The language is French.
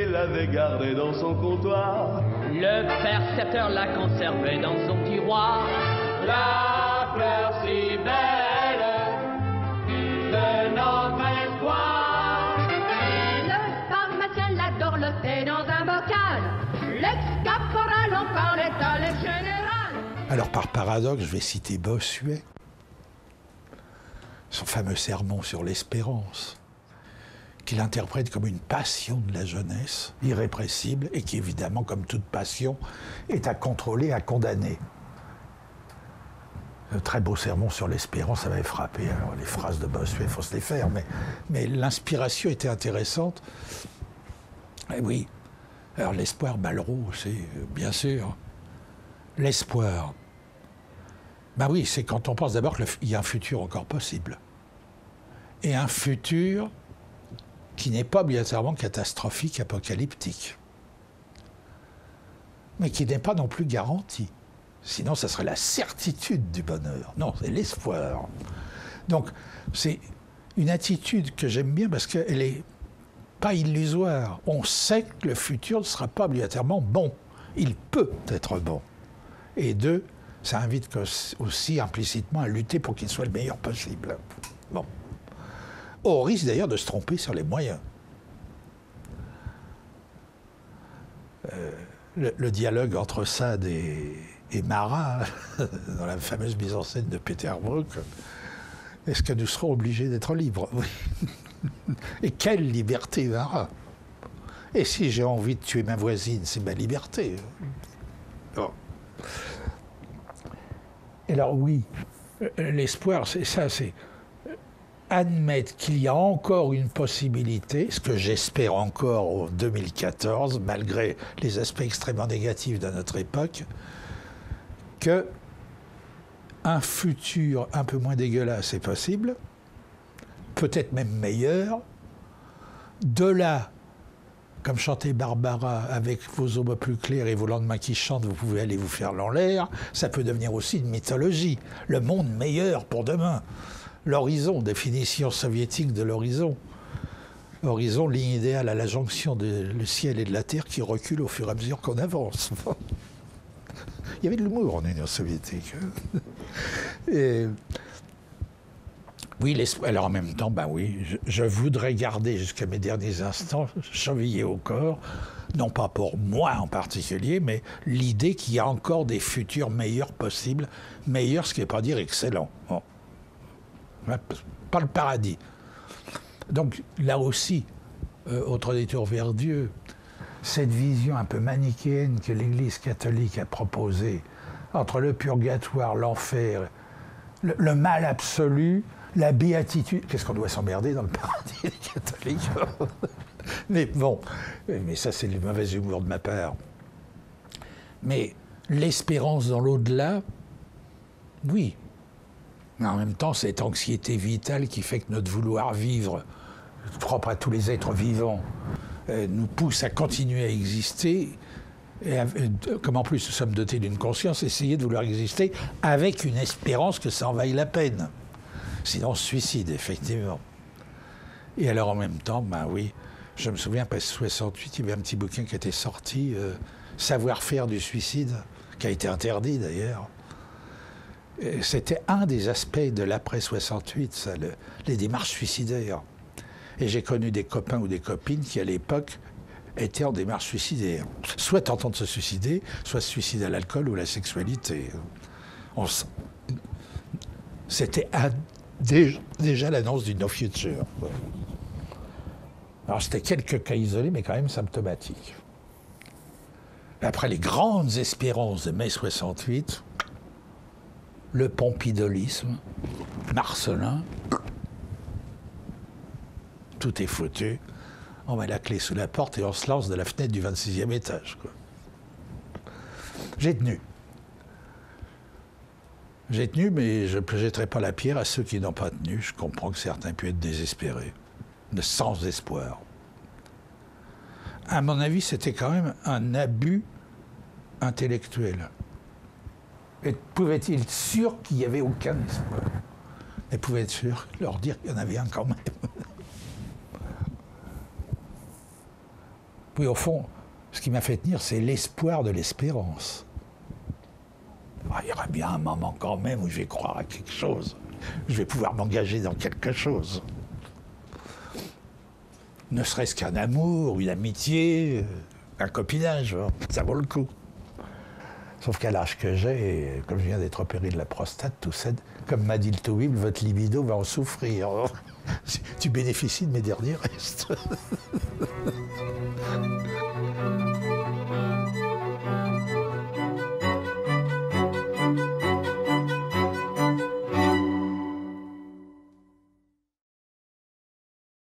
L'avait gardé dans son comptoir. Le percepteur l'a conservé dans son tiroir. La fleur si belle de notre espoir. Le pharmacien l'a dorloté dans un bocal. L'ex-caporal en parlait à le général. Alors par paradoxe, je vais citer Bossuet, son fameux sermon sur l'espérance, qu'il interprète comme une passion de la jeunesse, irrépressible, et qui, évidemment, comme toute passion, est à contrôler, à condamner. Un très beau sermon sur l'espérance, ça m'avait frappé. Alors, les phrases de Bossuet, il faut se les faire, mais l'inspiration était intéressante. Et oui, alors l'espoir, Malraux, c'est bien sûr l'espoir. Ben oui, c'est quand on pense d'abord qu'il y a un futur encore possible. Et un futur qui n'est pas obligatoirement catastrophique, apocalyptique, mais qui n'est pas non plus garanti. Sinon, ça serait la certitude du bonheur. Non, c'est l'espoir. Donc, c'est une attitude que j'aime bien parce qu'elle n'est pas illusoire. On sait que le futur ne sera pas obligatoirement bon. Il peut être bon. Et deux, ça invite aussi implicitement à lutter pour qu'il soit le meilleur possible. Bon. Au risque d'ailleurs de se tromper sur les moyens. Le dialogue entre Sade et Marat, dans la fameuse mise en scène de Peter Brook, est-ce que nous serons obligés d'être libres? Oui. Et quelle liberté, Marat! Et si j'ai envie de tuer ma voisine, c'est ma liberté. Bon. Et alors oui, l'espoir, c'est ça, c'est admettre qu'il y a encore une possibilité, ce que j'espère encore en 2014, malgré les aspects extrêmement négatifs de notre époque, que un futur un peu moins dégueulasse est possible, peut-être même meilleur. De là, comme chantait Barbara, avec vos aubes plus clairs et vos lendemains qui chantent, vous pouvez aller vous faire l'en l'air, ça peut devenir aussi une mythologie. Le monde meilleur pour demain. L'horizon, définition soviétique de l'horizon. Horizon, ligne idéale à la jonction du ciel et de la terre qui recule au fur et à mesure qu'on avance. Il y avait de l'humour en Union soviétique. Et oui, alors en même temps, ben oui, je voudrais garder jusqu'à mes derniers instants, chevillé au corps, non pas pour moi en particulier, mais l'idée qu'il y a encore des futurs meilleurs possibles. Meilleurs, ce qui ne veut pas dire excellent. Bon. Pas le paradis. Donc là aussi, autre détour vers Dieu, cette vision un peu manichéenne que l'Église catholique a proposée entre le purgatoire, l'enfer, le mal absolu, la béatitude. Qu'est-ce qu'on doit s'emmerder dans le paradis des catholiques? Mais bon, mais ça c'est le mauvais humour de ma part. Mais l'espérance dans l'au-delà, oui. Mais en même temps, cette anxiété vitale qui fait que notre vouloir vivre, propre à tous les êtres vivants, nous pousse à continuer à exister, et comme en plus nous sommes dotés d'une conscience, essayer de vouloir exister avec une espérance que ça en vaille la peine. Sinon, on se suicide, effectivement. Et alors, en même temps, ben oui, je me souviens, après 68, il y avait un petit bouquin qui était sorti, Savoir-faire du suicide, qui a été interdit d'ailleurs. C'était un des aspects de l'après-68, ça, les démarches suicidaires. Et j'ai connu des copains ou des copines qui, à l'époque, étaient en démarche suicidaire. Soit tentant de se suicider, soit se suicider à l'alcool ou à la sexualité. C'était déjà l'annonce du no future. Alors c'était quelques cas isolés, mais quand même symptomatiques. Après les grandes espérances de mai 68, le pompidolisme, Marcellin, tout est foutu, on met la clé sous la porte et on se lance de la fenêtre du 26e étage. Quoi. J'ai tenu. J'ai tenu, mais je ne jetterai pas la pierre à ceux qui n'ont pas tenu. Je comprends que certains puissent être désespérés, sans espoir. À mon avis, c'était quand même un abus intellectuel. Et pouvait-il être sûr qu'il n'y avait aucun espoir? Et pouvait être sûr, leur dire qu'il y en avait un quand même. Oui, au fond, ce qui m'a fait tenir, c'est l'espoir de l'espérance. Ah, il y aura bien un moment quand même où je vais croire à quelque chose. Je vais pouvoir m'engager dans quelque chose. Ne serait-ce qu'un amour, une amitié, un copinage, ça vaut le coup. Sauf qu'à l'âge que j'ai, comme je viens d'être opéré de la prostate, tout ça, comme m'a dit le Toubib, votre libido va en souffrir. Tu bénéficies de mes derniers restes.